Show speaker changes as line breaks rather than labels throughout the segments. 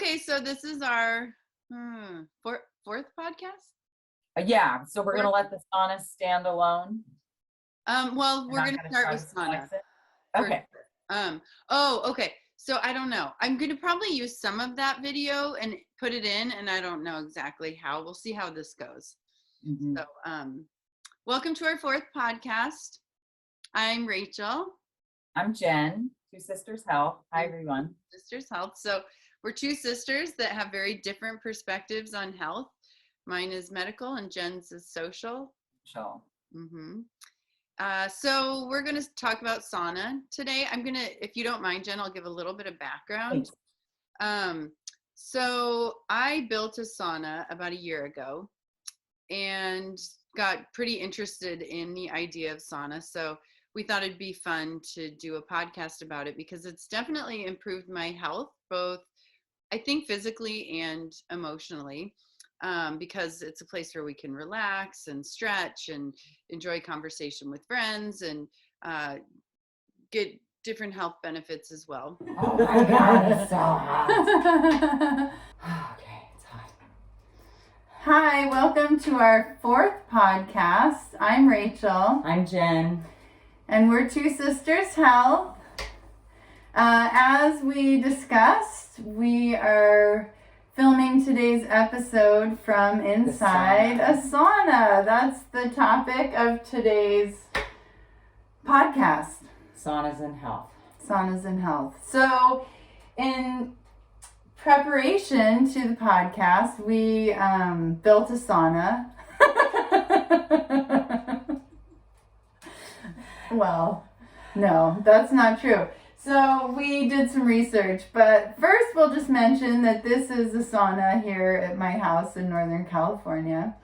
Okay, so this is our fourth podcast?
Yeah, so we're going to let the sauna stand alone.
Well, we're going to start with sauna.
Okay.
Okay. So I don't know. I'm going to probably use some of that video and put it in, and I don't know exactly how. We'll see how this goes.
Mm-hmm.
So, welcome to our fourth podcast. I'm Rachel.
I'm Jen, Two Sisters Health. Hi, everyone.
Sisters Health. So we're two sisters that have very different perspectives on health. Mine is medical and Jen's is social. Mm-hmm. So we're going to talk about sauna today. If you don't mind, Jen, I'll give a little bit of background. So I built a sauna about a year ago and got pretty interested in the idea of sauna. So we thought it'd be fun to do a podcast about it because it's definitely improved my health, both I think physically and emotionally, because it's a place where we can relax and stretch and enjoy conversation with friends and get different health benefits as well.
Oh my God, it's so hot. Okay, it's hot.
Hi, welcome to our fourth podcast. I'm Rachel.
I'm Jen.
And we're Two Sisters Health. As we discussed, we are filming today's episode from inside a sauna. That's the topic of today's podcast.
Saunas and health.
Saunas and health. So, in preparation to the podcast, we built a sauna. Well, no, that's not true. So we did some research, but first we'll just mention that this is a sauna here at my house in Northern California.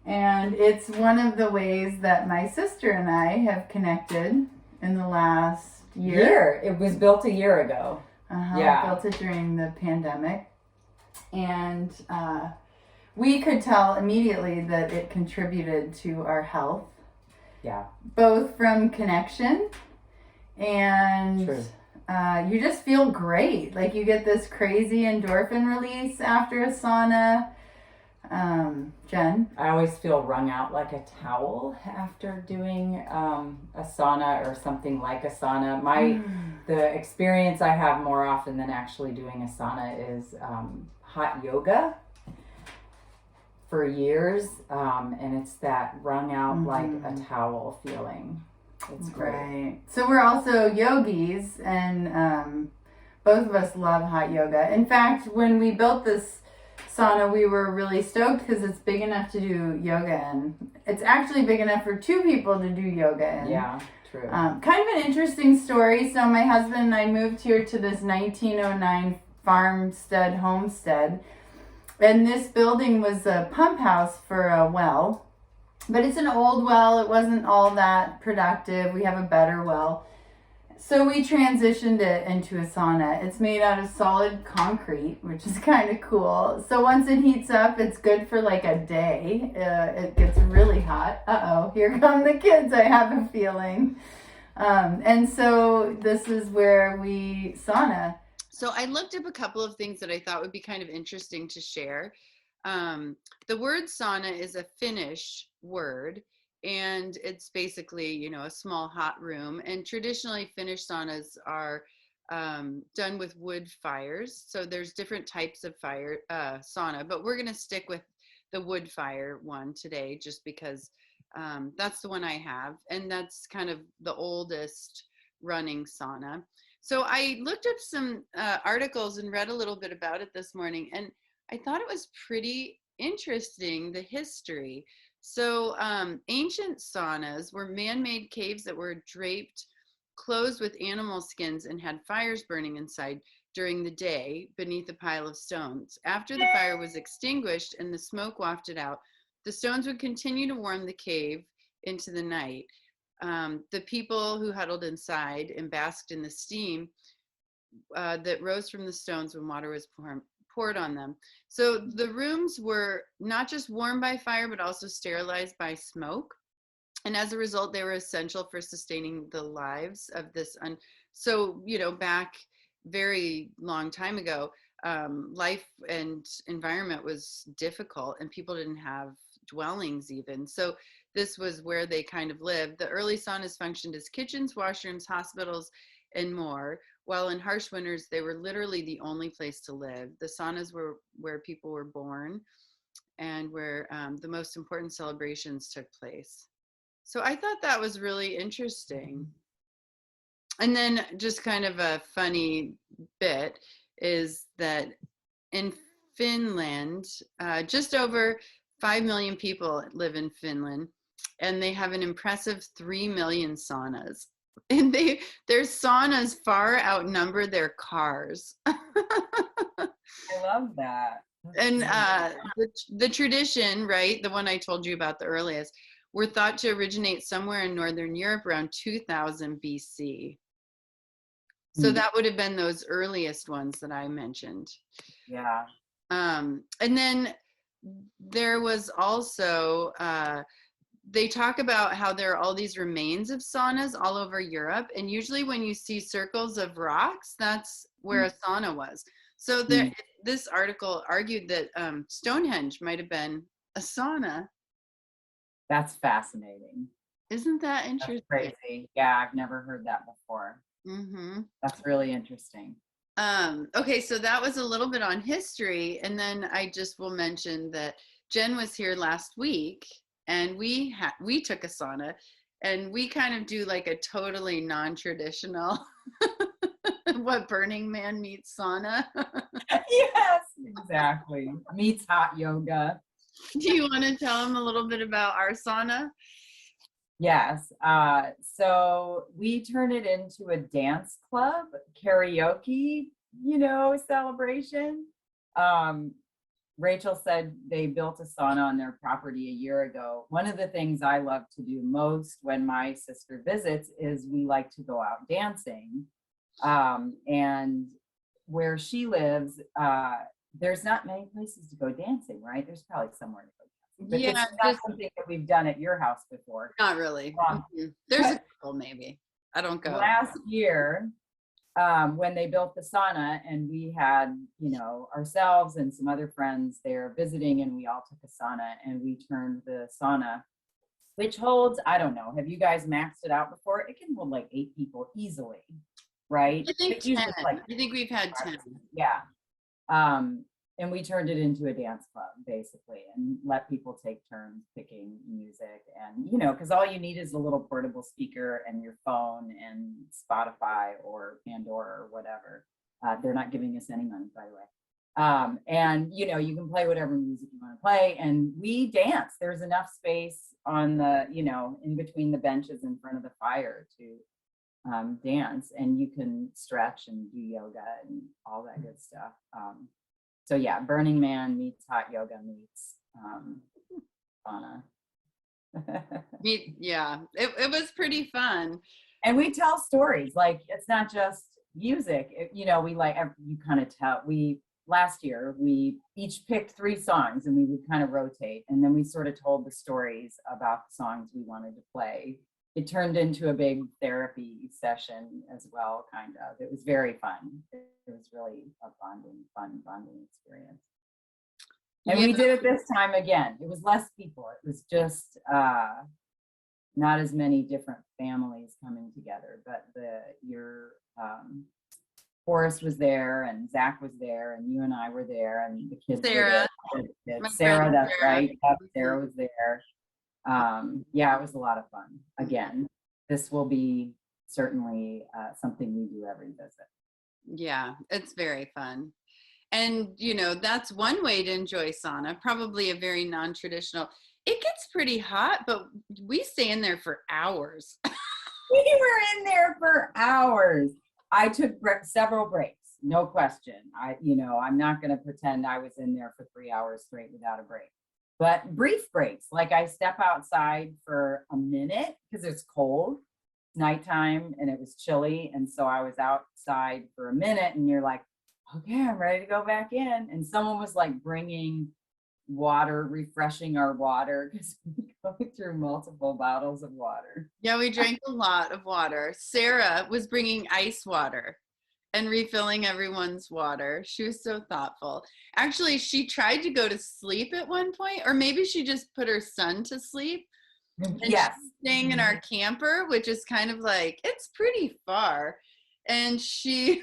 And it's one of the ways that my sister and I have connected in the last year.
It was built a year ago.
Yeah. Built it during the pandemic. And we could tell immediately that it contributed to our health.
Yeah.
Both from connection and you just feel great. Like you get this crazy endorphin release after a sauna. Jen?
I always feel wrung out like a towel after doing a sauna or something like a sauna. The experience I have more often than actually doing a sauna is hot yoga. For years, and it's that wrung out like a towel feeling. It's great.
Right. So we're also yogis, and both of us love hot yoga. In fact, when we built this sauna, we were really stoked because it's big enough to do yoga in. It's actually big enough for two people to do yoga in.
Yeah, true.
Kind of an interesting story. So my husband and I moved here to this 1909 farmstead homestead. And this building was a pump house for a well, but it's an old well. It wasn't all that productive. We have a better well. So we transitioned it into a sauna. It's made out of solid concrete, which is kind of cool. So once it heats up, it's good for like a day. It gets really hot. Uh-oh, here come the kids, I have a feeling. And so this is where we sauna.
So I looked up a couple of things that I thought would be kind of interesting to share. The word sauna is a Finnish word, and it's basically, a small hot room. And traditionally, Finnish saunas are done with wood fires. So there's different types of sauna, but we're going to stick with the wood fire one today, just because that's the one I have, and that's kind of the oldest running sauna. So I looked up some articles and read a little bit about it this morning, and I thought it was pretty interesting, the history. So ancient saunas were man-made caves that were draped, closed with animal skins, and had fires burning inside during the day beneath a pile of stones. After the fire was extinguished and the smoke wafted out, the stones would continue to warm the cave into the night. The people who huddled inside and basked in the steam that rose from the stones when water was poured on them. So the rooms were not just warmed by fire, but also sterilized by smoke. And as a result, they were essential for sustaining the lives of this. So, back very long time ago, life and environment was difficult, and people didn't have dwellings even. So this was where they kind of lived. The early saunas functioned as kitchens, washrooms, hospitals, and more. While in harsh winters, they were literally the only place to live. The saunas were where people were born and where the most important celebrations took place. So I thought that was really interesting. And then just kind of a funny bit is that in Finland, just over 5 million people live in Finland, and they have an impressive 3 million saunas. And their saunas far outnumber their cars.
I love that.
And the tradition, right, the one I told you about the earliest, were thought to originate somewhere in Northern Europe around 2000 BC. So that would have been those earliest ones that I mentioned.
Yeah.
And then there was also, they talk about how there are all these remains of saunas all over Europe. And usually when you see circles of rocks, that's where a sauna was. So this article argued that Stonehenge might have been a sauna.
That's fascinating.
Isn't that interesting?
That's crazy. Yeah, I've never heard that before.
Mm-hmm.
That's really interesting.
Okay, so that was a little bit on history, and then I just will mention that Jen was here last week, and we took a sauna, and we kind of do like a totally non-traditional what Burning Man meets sauna.
Yes, exactly. Meets hot yoga.
Do you want to tell them a little bit about our sauna?
Yes. So we turned it into a dance club, karaoke, celebration. Rachel said they built a sauna on their property a year ago. One of the things I love to do most when my sister visits is we like to go out dancing. And where she lives, there's not many places to go dancing, right? There's probably somewhere to go dancing. But
Yeah,
it's not something that we've done at your house before.
Not really. There's a couple maybe. I don't go.
Last year, when they built the sauna, and we had, ourselves and some other friends there visiting, and we all took a sauna, and we turned the sauna, which holds, I don't know, have you guys maxed it out before? It can hold like 8 people easily, right?
I think 10. I think we've had 10.
Yeah. And we turned it into a dance club basically, and let people take turns picking music, and because all you need is a little portable speaker and your phone and Spotify or Pandora or whatever. They're not giving us any money, by the way. And you can play whatever music you want to play, and we dance. There's enough space on the in between the benches in front of the fire to dance, and you can stretch and do yoga and all that good stuff. So yeah, Burning Man meets hot yoga meets sauna.
Yeah, it was pretty fun.
And we tell stories, like it's not just music. We like, you kind of tell, last year we each picked 3 songs, and we would kind of rotate, and then we sort of told the stories about the songs we wanted to play. It turned into a big therapy session as well, kind of. It was very fun. It was really a fun bonding experience. And we did it this time again. It was less people. It was just not as many different families coming together, but your Forrest was there, and Zach was there, and you and I were there, and the kids
Sarah.
were there. Sarah, that's right. Sarah was there. Yeah, it was a lot of fun. Again, this will be certainly something we do every visit.
Yeah, it's very fun. And, that's one way to enjoy sauna, probably a very non-traditional. It gets pretty hot, but we stay in there for hours.
We were in there for hours. I took several breaks, no question. I'm not going to pretend I was in there for 3 hours straight without a break. But brief breaks, like I step outside for a minute because it's cold, nighttime, and it was chilly. And so I was outside for a minute, and you're like, okay, I'm ready to go back in. And someone was like bringing water, refreshing our water, because we go through multiple bottles of water.
Yeah, we drank a lot of water. Sarah was bringing ice water. and refilling everyone's water. She was so thoughtful. Actually, she tried to go to sleep at one point, or maybe she just put her son to sleep. And
Yes.
she's staying in our camper, which is kind of like, it's pretty far. And she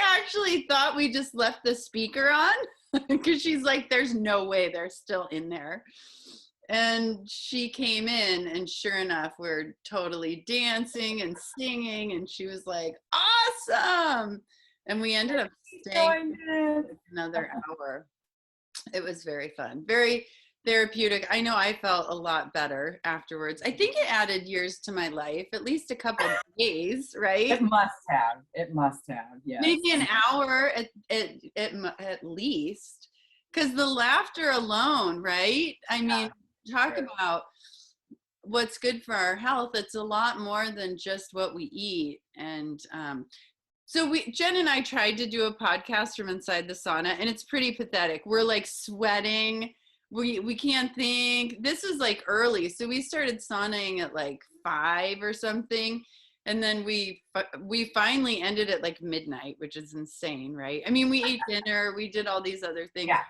actually thought we just left the speaker on because she's like, there's no way they're still in there. And she came in, and sure enough, we're totally dancing and singing, and she was like, awesome. And we ended up staying another hour. It was very fun, very therapeutic. I know I felt a lot better afterwards. I think it added years to my life, at least a couple of days, right?
It must have. Yeah.
Maybe an hour at least, because the laughter alone, right? I mean, talk about what's good for our health. It's a lot more than just what we eat. And so Jen and I tried to do a podcast from inside the sauna, and it's pretty pathetic. We're like sweating. We can't think. This is like early, so we started saunaing at like 5 or something, and then we finally ended at like midnight, which is insane, right? I mean, we ate dinner, we did all these other things.
Yeah,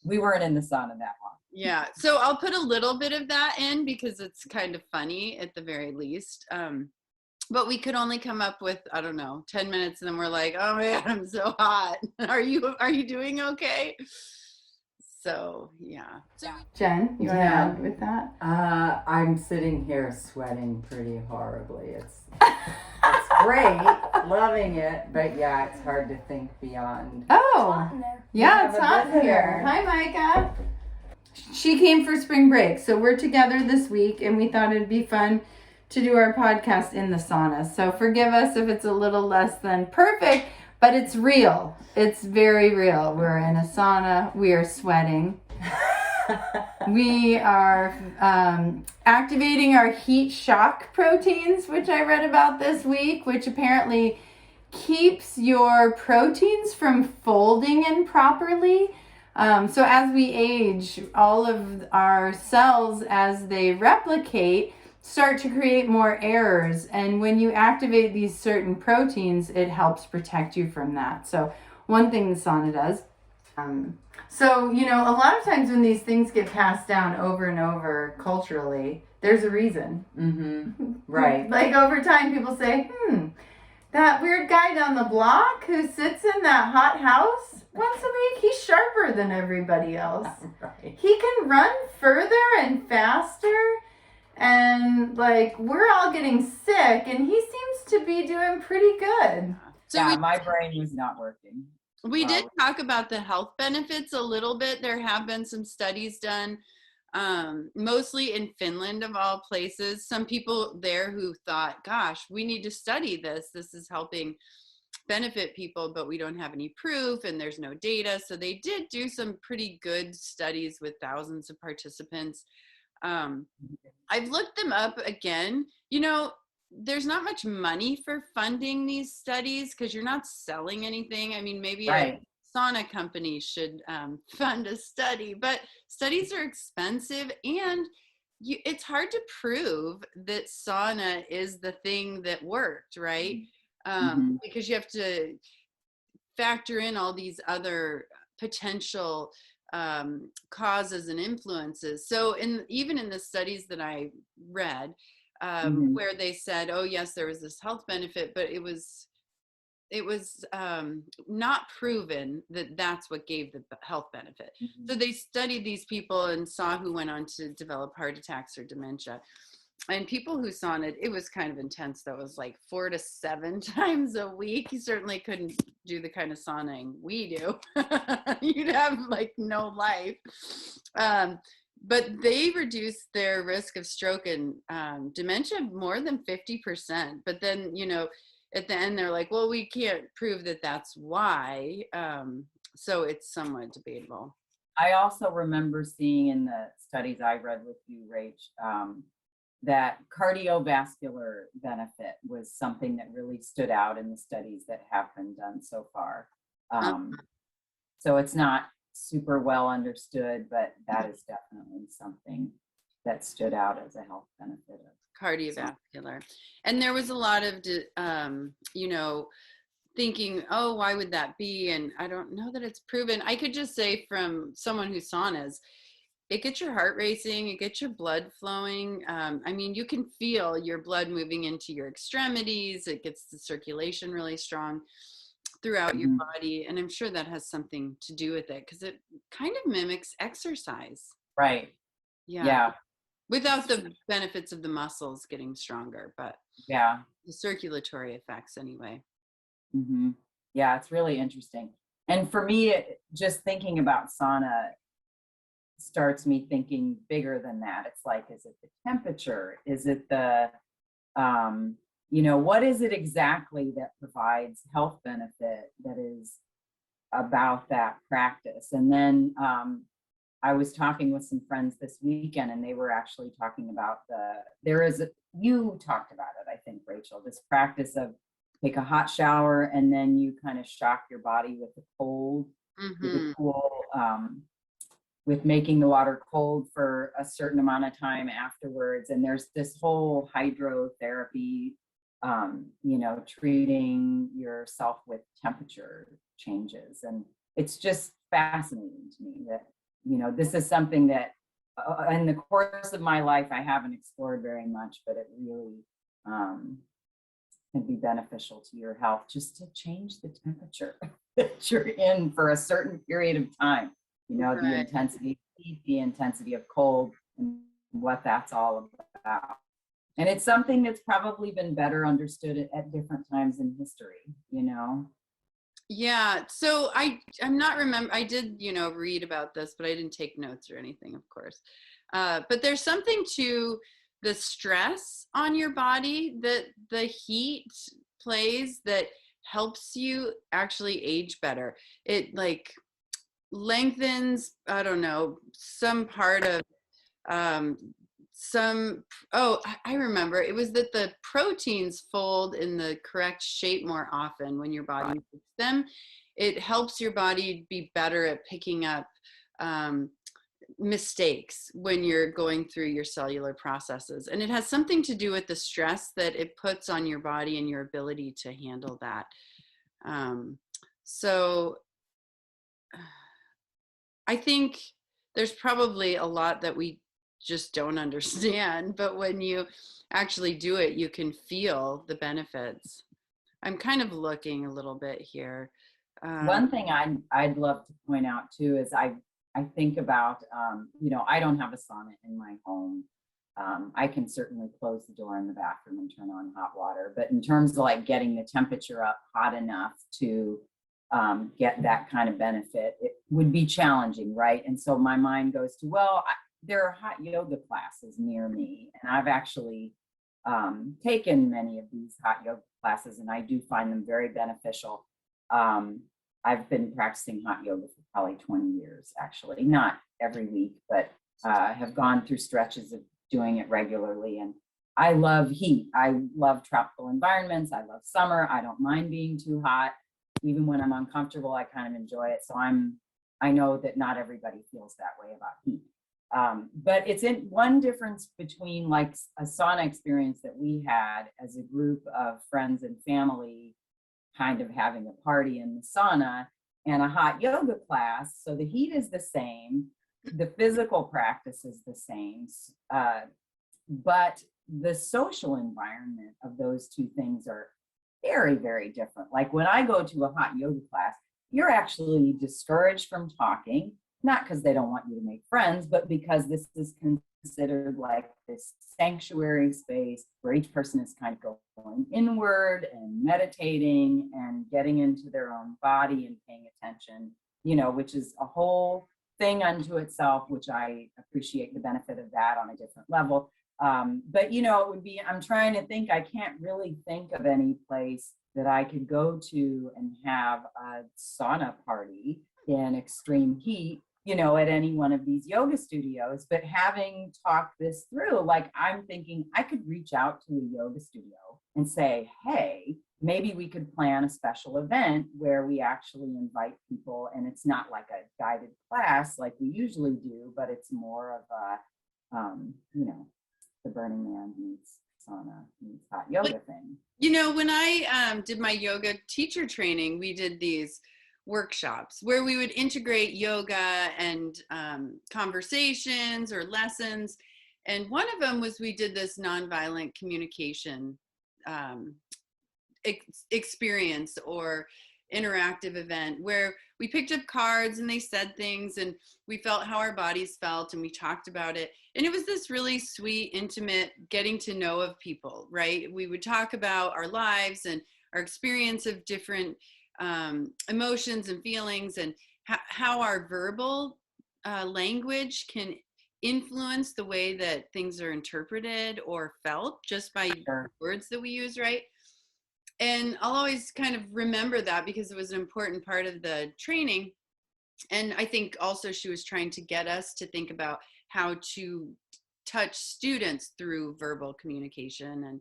we weren't in the sauna that long.
Yeah, so I'll put a little bit of that in because it's kind of funny at the very least. But we could only come up with, I don't know, 10 minutes, and then we're like, oh man, I'm so hot. Are you doing okay? So yeah.
Jen, you want to add with that?
I'm sitting here sweating pretty horribly. It's great, loving it, but yeah, it's hard to think beyond.
Oh, yeah, it's hot here. Hi, Micah. She came for spring break, so we're together this week, and we thought it'd be fun to do our podcast in the sauna. So forgive us if it's a little less than perfect, but it's real. It's very real. We're in a sauna. We are sweating. We are activating our heat shock proteins, which I read about this week, which apparently keeps your proteins from folding in properly. So as we age, all of our cells, as they replicate, start to create more errors. And when you activate these certain proteins, it helps protect you from that. So one thing the sauna does. So, you know, a lot of times when these things get passed down over and over culturally, there's a reason.
Mm-hmm. Right.
Like over time, people say, that weird guy down the block who sits in that hot house once a week, he's sharper than everybody else.
Right.
He can run further and faster. And like, we're all getting sick, and he seems to be doing pretty good.
So
yeah, my brain was not working.
We did talk about the health benefits a little bit. There have been some studies done, mostly in Finland of all places. Some people there who thought, gosh, we need to study this. This is helping benefit people, but we don't have any proof and there's no data. So they did do some pretty good studies with thousands of participants. I've looked them up again. You know, there's not much money for funding these studies because you're not selling anything. I mean, maybe a sauna company should fund a study, but studies are expensive, and it's hard to prove that sauna is the thing that worked, right? Because you have to factor in all these other potential causes and influences. So even in the studies that I read, where they said, oh yes, there was this health benefit, but it was not proven that that's what gave the health benefit. So they studied these people and saw who went on to develop heart attacks or dementia. And people who saunaed, it was kind of intense. That was like 4 to 7 times a week. You certainly couldn't do the kind of sauning we do. You'd have like no life. But they reduced their risk of stroke and dementia more than 50%. But then, you know, at the end, they're like, well, we can't prove that that's why. So it's somewhat debatable.
I also remember seeing in the studies I read with you, Rach, that cardiovascular benefit was something that really stood out in the studies that have been done so far. So it's not super well understood, but that is definitely something that stood out as a health benefit.
Cardiovascular. And there was a lot of, you know, thinking, oh, why would that be? And I don't know that it's proven. I could just say from someone who saunas, it gets your heart racing, it gets your blood flowing. I mean, you can feel your blood moving into your extremities. It gets the circulation really strong throughout your body. And I'm sure that has something to do with it because it kind of mimics exercise.
Right.
Yeah. Without the benefits of the muscles getting stronger, but
yeah,
the circulatory effects anyway.
Mm-hmm. Yeah, it's really interesting. And for me, just thinking about sauna starts me thinking bigger than that. It's like, is it the temperature? Is it the, you know, what is it exactly that provides health benefit that is about that practice? And then I was talking with some friends this weekend, and they were actually talking about you talked about it, I think, Rachel, this practice of take a hot shower and then you kind of shock your body with the cold, with the cool, with making the water cold for a certain amount of time afterwards. And there's this whole hydrotherapy, you know, treating yourself with temperature changes. And it's just fascinating to me that, you know, this is something that in the course of my life, I haven't explored very much, but it really can be beneficial to your health just to change the temperature that you're in for a certain period of time. You know, the intensity of heat, the intensity of cold, and what that's all about. And it's something that's probably been better understood at different times in history, you know?
Yeah. So I'm not I did, you know, read about this, but I didn't take notes or anything, of course. But there's something to the stress on your body that the heat plays that helps you actually age better. It like lengthens, I don't know, some part of I remember it was that the proteins fold in the correct shape more often when your body makes them. It helps your body be better at picking up mistakes when you're going through your cellular processes. And it has something to do with the stress that it puts on your body and your ability to handle that. So I think there's probably a lot that we just don't understand, but when you actually do it, you can feel the benefits. I'm kind of looking a little bit here.
One thing I'd love to point out too is I think about, you know, I don't have a sauna in my home. I can certainly close the door in the bathroom and turn on hot water, but in terms of like getting the temperature up hot enough to get that kind of benefit, it would be challenging, right? And so my mind goes to, well, there are hot yoga classes near me, and I've actually taken many of these hot yoga classes, and I do find them very beneficial. I've been practicing hot yoga for probably 20 years, actually, not every week, but have gone through stretches of doing it regularly. And I love heat. I love tropical environments. I love summer. I don't mind being too hot. Even when I'm uncomfortable, I kind of enjoy it. So I know that not everybody feels that way about heat. But it's in one difference between like a sauna experience that we had as a group of friends and family kind of having a party in the sauna and a hot yoga class. So the heat is the same, the physical practice is the same, but the social environment of those two things are very, very different. Like when I go to a hot yoga class, you're actually discouraged from talking, not because they don't want you to make friends, but because this is considered like this sanctuary space where each person is kind of going inward and meditating and getting into their own body and paying attention, you know, which is a whole thing unto itself, which I appreciate the benefit of that on a different level. But, you know, it would be, I'm trying to think, I can't really think of any place that I could go to and have a sauna party in extreme heat, you know, at any one of these yoga studios. But having talked this through, like I'm thinking I could reach out to a yoga studio and say, hey, maybe we could plan a special event where we actually invite people, and it's not like a guided class like we usually do, but it's more of a, you know, the Burning Man meets sauna, this hot yoga thing.
You know, when I did my yoga teacher training, we did these workshops where we would integrate yoga and conversations or lessons. And one of them was we did this nonviolent communication experience or interactive event where we picked up cards and they said things and we felt how our bodies felt and we talked about it. And it was this really sweet, intimate getting to know of people, right? We would talk about our lives and our experience of different emotions and feelings and how our verbal language can influence the way that things are interpreted or felt just by words that we use, right? And I'll always kind of remember that because it was an important part of the training. And I think also she was trying to get us to think about how to touch students through verbal communication.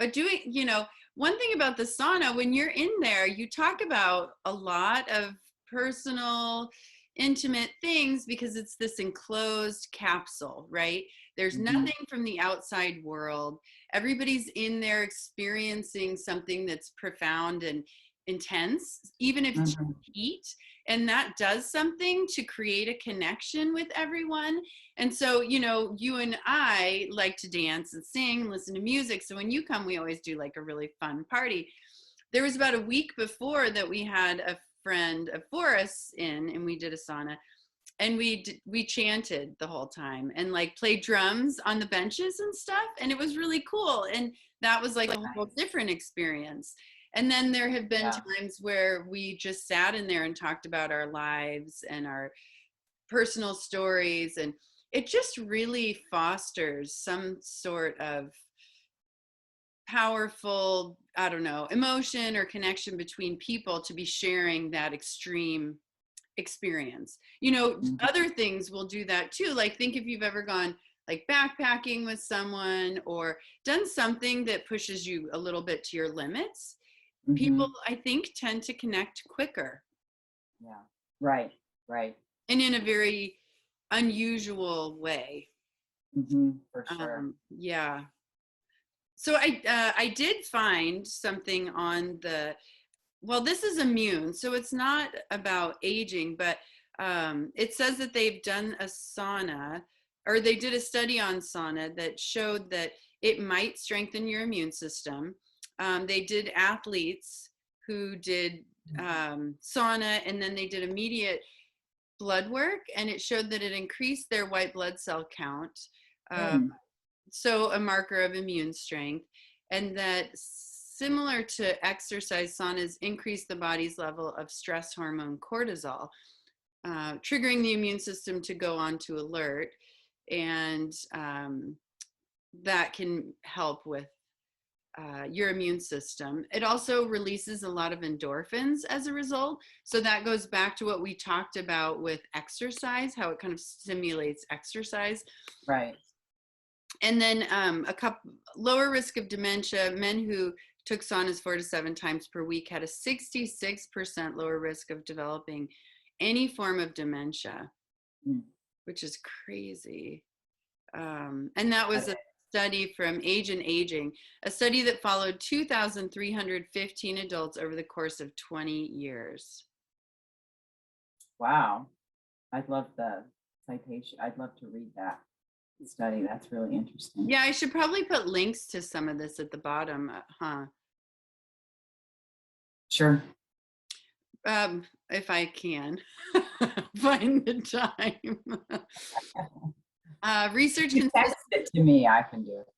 But doing, you know, one thing about the sauna, when you're in there, you talk about a lot of personal, intimate things because it's this enclosed capsule, right? There's nothing from the outside world. Everybody's in there experiencing something that's profound and intense, even if it's heat. And that does something to create a connection with everyone. And so, you know, you and I like to dance and sing, listen to music. So when you come, we always do like a really fun party. There was about a week before that we had a friend of Forrest's in and we did a sauna. And we chanted the whole time and like played drums on the benches and stuff. And it was really cool. And that was like a whole different experience. And then there have been times where we just sat in there and talked about our lives and our personal stories. And it just really fosters some sort of powerful, I don't know, emotion or connection between people to be sharing that extreme experience. You know, other things will do that too. Like think if you've ever gone like backpacking with someone or done something that pushes you a little bit to your limits, people I think tend to connect quicker.
Yeah. Right.
And in a very unusual way.
For sure.
Yeah. So I did find something on the, well, this is immune, so it's not about aging, but it says that they've done a sauna, or they did a study on sauna that showed that it might strengthen your immune system. They did athletes who did sauna, and then they did immediate blood work, and it showed that it increased their white blood cell count. So a marker of immune strength, and that similar to exercise, saunas increase the body's level of stress hormone cortisol, triggering the immune system to go on to alert, and that can help with your immune system. It also releases a lot of endorphins as a result. So that goes back to what we talked about with exercise, how it kind of stimulates exercise.
Right.
And then lower risk of dementia, men who took saunas 4 to 7 times per week had a 66% lower risk of developing any form of dementia, which is crazy. And that was a study from Age and Aging, a study that followed 2,315 adults over the course of 20 years.
Wow. I'd love the citation. I'd love to read that study. That's really interesting.
Yeah, I should probably put links to some of this at the bottom,
Sure.
If I can find the time. Research
text it to me. I can do it.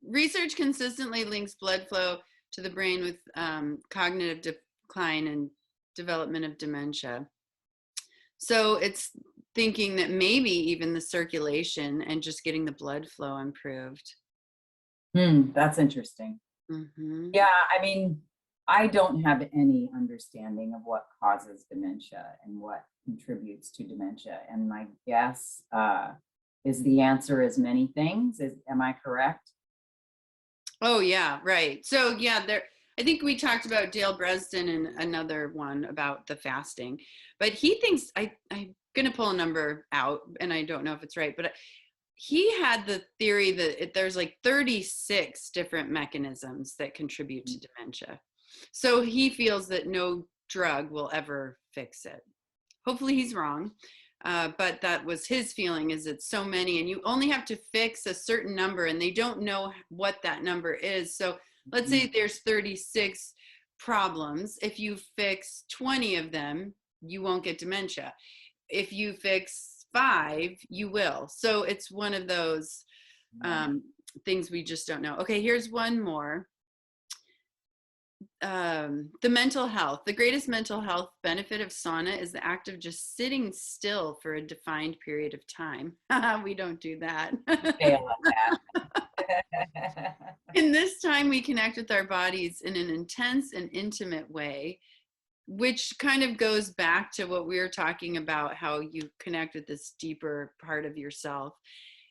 Research consistently links blood flow to the brain with cognitive decline and development of dementia. So it's thinking that maybe even the circulation and just getting the blood flow improved.
That's interesting. Yeah, I mean, I don't have any understanding of what causes dementia and what contributes to dementia. And my guess is the answer is many things. Am I correct?
Oh, yeah, right. So, yeah, I think we talked about Dale Bresden and another one about the fasting. But he thinks, I'm going to pull a number out, and I don't know if it's right, but he had the theory that there's like 36 different mechanisms that contribute to dementia. So he feels that no drug will ever fix it. Hopefully he's wrong. But that was his feeling, is it's so many and you only have to fix a certain number and they don't know what that number is. So let's say there's 36 problems. If you fix 20 of them, you won't get dementia. If you fix 5, you will. So it's one of those things we just don't know. Okay, here's one more. The mental health. The greatest mental health benefit of sauna is the act of just sitting still for a defined period of time. We don't do that.
Fail at that.
In this time, we connect with our bodies in an intense and intimate way, which kind of goes back to what we were talking about, how you connect with this deeper part of yourself.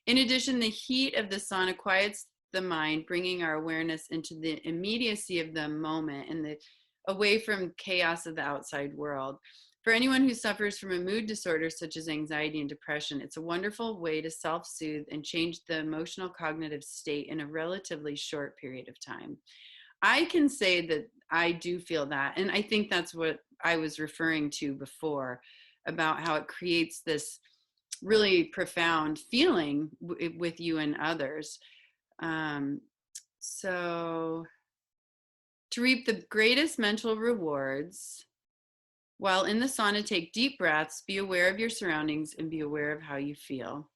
In addition, the heat of the sauna quiets the mind, bringing our awareness into the immediacy of the moment and away from chaos of the outside world. For anyone who suffers from a mood disorder such as anxiety and depression, it's a wonderful way to self-soothe and change the emotional cognitive state in a relatively short period of time. I can say that I do feel that, and I think that's what I was referring to before about how it creates this really profound feeling with you and others. So to reap the greatest mental rewards while in the sauna, take deep breaths, be aware of your surroundings, and be aware of how you feel.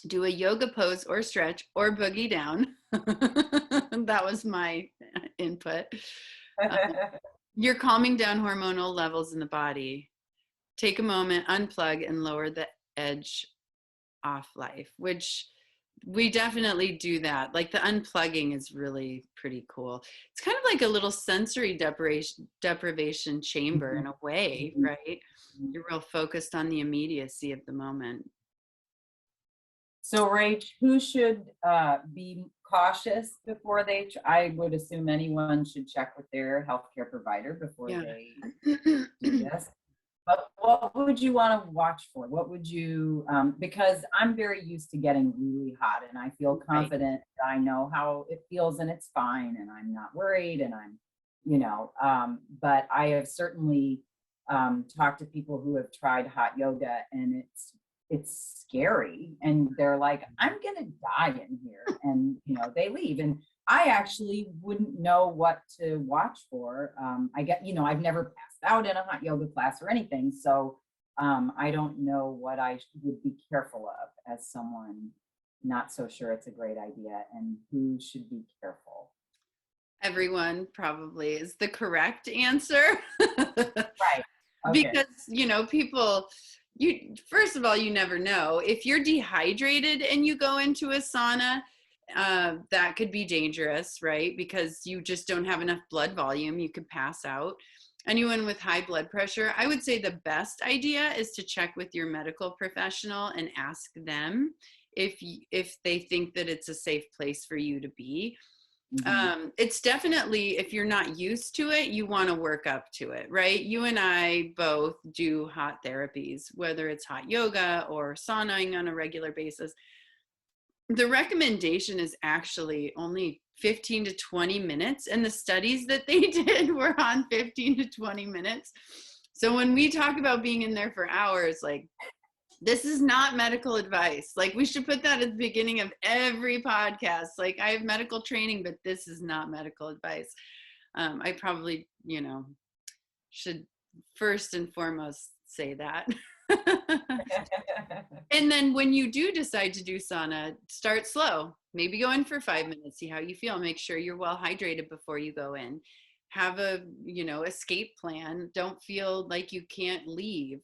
Do a yoga pose or stretch or boogie down. That was my input. You're calming down hormonal levels in the body. Take a moment, unplug, and lower the edge off life, which we definitely do that. Like the unplugging is really pretty cool. It's kind of like a little sensory deprivation chamber in a way, right? You're real focused on the immediacy of the moment.
So, Rach, who should be cautious before I would assume anyone should check with their healthcare provider before they do this. But what would you want to watch for? What would you, because I'm very used to getting really hot and I feel confident that I know how it feels and it's fine and I'm not worried and I'm, but I have certainly talked to people who have tried hot yoga and it's scary and they're like, I'm going to die in here. And, they leave. And I actually wouldn't know what to watch for. I've never passed out in a hot yoga class or anything. So I don't know what I would be careful of as someone not so sure it's a great idea and who should be careful.
Everyone probably is the correct answer.
Right. Okay.
Because, people, first of all, you never know. If you're dehydrated and you go into a sauna, that could be dangerous, right? Because you just don't have enough blood volume. You could pass out. Anyone with high blood pressure, I would say the best idea is to check with your medical professional and ask them if they think that it's a safe place for you to be. Mm-hmm. It's definitely, if you're not used to it, you want to work up to it, right? You and I both do hot therapies, whether it's hot yoga or saunaing on a regular basis. The recommendation is actually only 15 to 20 minutes. And the studies that they did were on 15 to 20 minutes. So when we talk about being in there for hours, like, this is not medical advice. Like, we should put that at the beginning of every podcast. Like, I have medical training, but this is not medical advice. I probably, should first and foremost say that. And then when you do decide to do sauna, start slow. Maybe go in for 5 minutes, see how you feel. Make sure you're well hydrated before you go in. Have a, escape plan. Don't feel like you can't leave.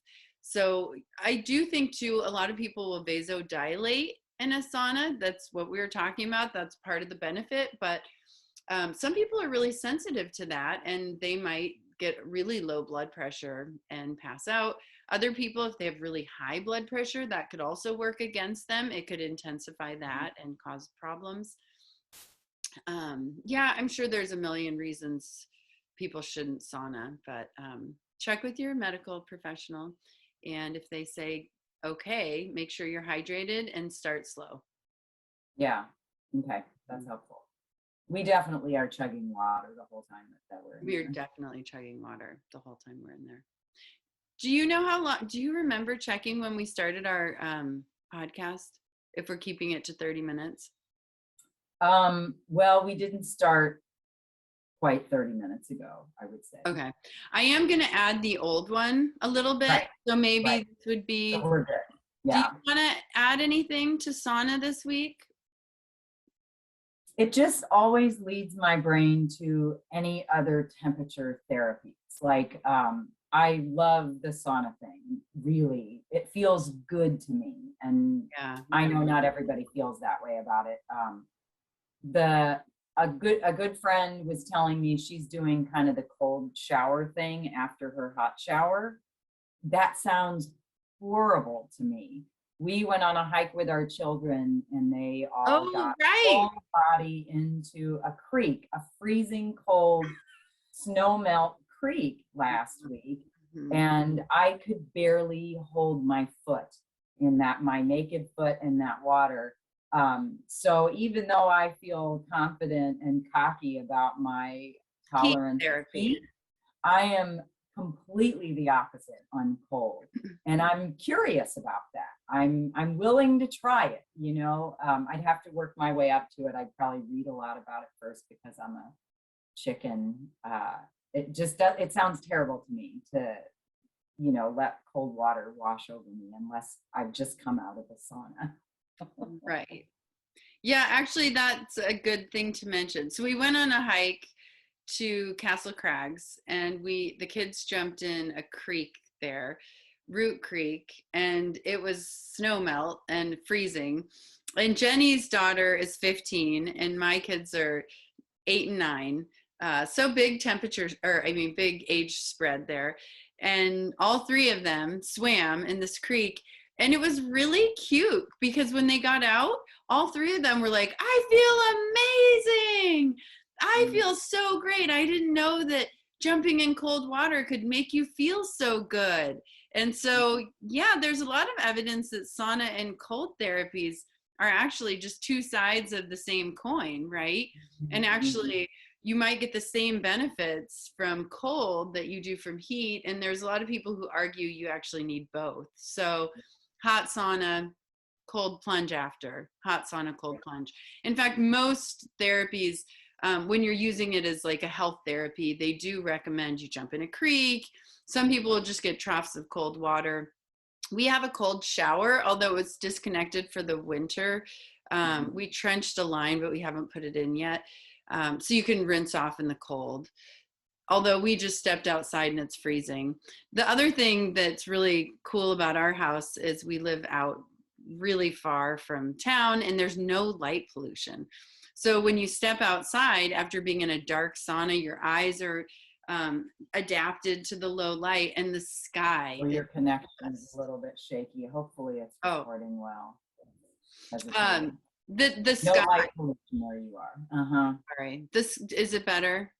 So I do think too, a lot of people will vasodilate in a sauna. That's what we were talking about. That's part of the benefit. But some people are really sensitive to that and they might get really low blood pressure and pass out. Other people, if they have really high blood pressure, that could also work against them. It could intensify that and cause problems. I'm sure there's a million reasons people shouldn't sauna, but check with your medical professional. And if they say, okay, make sure you're hydrated and start slow.
Yeah. Okay. That's helpful. We definitely are chugging water the whole time that we're in
We're
there.
definitely chugging water the whole time we're in there. Do you know how long, do you remember checking when we started our podcast, if we're keeping it to 30 minutes?
Well, we didn't start quite 30 minutes ago, I would say.
Okay. I am going to add the old one a little bit.
Right.
So maybe
Right.
this would be,
So we're good.
do you
Yeah.
want to add anything to sauna this week?
It just always leads my brain to any other temperature therapies. Like, I love the sauna thing. Really, it feels good to me, and
Yeah.
I know not everybody feels that way about it. A good friend was telling me she's doing kind of the cold shower thing after her hot shower. That sounds horrible to me. We went on a hike with our children and they all got full body into a creek, a freezing cold snow melt creek last week. And I could barely hold my foot in that, my naked foot in that water. So even though I feel confident and cocky about my tolerance to heat, I am completely the opposite on cold. And I'm curious about that. I'm willing to try it, you know. I'd have to work my way up to it. I'd probably read a lot about it first because I'm a chicken. It just does, it sounds terrible to me to, you know, let cold water wash over me unless I've just come out of the sauna.
Right. Yeah, actually that's a good thing to mention. So we went on a hike to Castle Crags and the kids jumped in a creek there, Root Creek, and it was snow melt and freezing. And Jenny's daughter is 15 and my kids are 8 and 9. So big temperatures, big age spread there. And all three of them swam in this creek. And it was really cute because when they got out, all three of them were like, I feel amazing. I feel so great. I didn't know that jumping in cold water could make you feel so good. And so, yeah, there's a lot of evidence that sauna and cold therapies are actually just two sides of the same coin, right? And actually, you might get the same benefits from cold that you do from heat. And there's a lot of people who argue you actually need both. So hot sauna, cold plunge after, hot sauna, cold plunge. In fact, most therapies, when you're using it as like a health therapy, they do recommend you jump in a creek. Some people will just get troughs of cold water. We have a cold shower, although it's disconnected for the winter. We trenched a line, but we haven't put it in yet. So you can rinse off in the cold. Although we just stepped outside and it's freezing. The other thing that's really cool about our house is we live out really far from town and there's no light pollution. So when you step outside after being in a dark sauna, your eyes are adapted to the low light and the sky.
Well, your connection is a little bit shaky. Hopefully it's recording well.
The sky.
No light pollution where you are.
Sorry. Is it better?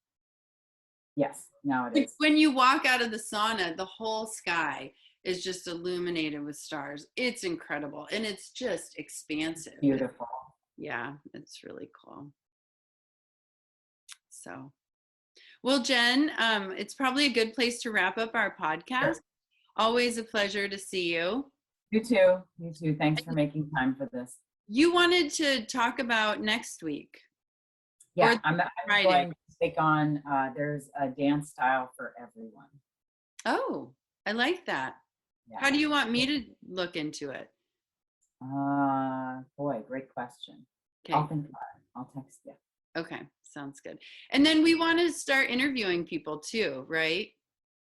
Yes, now it is.
When you walk out of the sauna, the whole sky is just illuminated with stars. It's incredible. And it's just expansive.
Beautiful.
Yeah, it's really cool. So, well, Jen, it's probably a good place to wrap up our podcast. Sure. Always a pleasure to see you.
You too. You too. Thanks for making time for this.
You wanted to talk about next week.
Yeah, I'm going to take on, there's a dance style for everyone.
Oh, I like that. Yeah. How do you want me to look into it?
Boy, great question.
Okay.
I'll think about it. I'll text you.
Okay, sounds good. And then we want to start interviewing people too, right?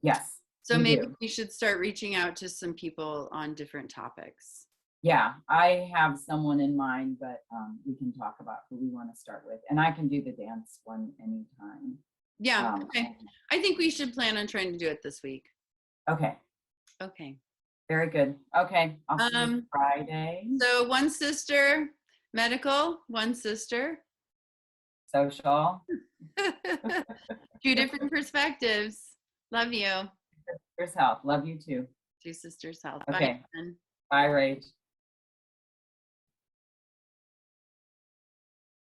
Yes.
So maybe we should start reaching out to some people on different topics.
Yeah, I have someone in mind, but we can talk about who we want to start with. And I can do the dance one anytime.
Yeah, okay. I think we should plan on trying to do it this week.
Okay.
Okay.
Very good. Okay, I'll see you Friday.
So one sister, medical, one sister.
Social.
Two different perspectives. Love you.
Two sisters health. Love you too.
Two sisters health.
Okay.
Bye.
Bye, Rach.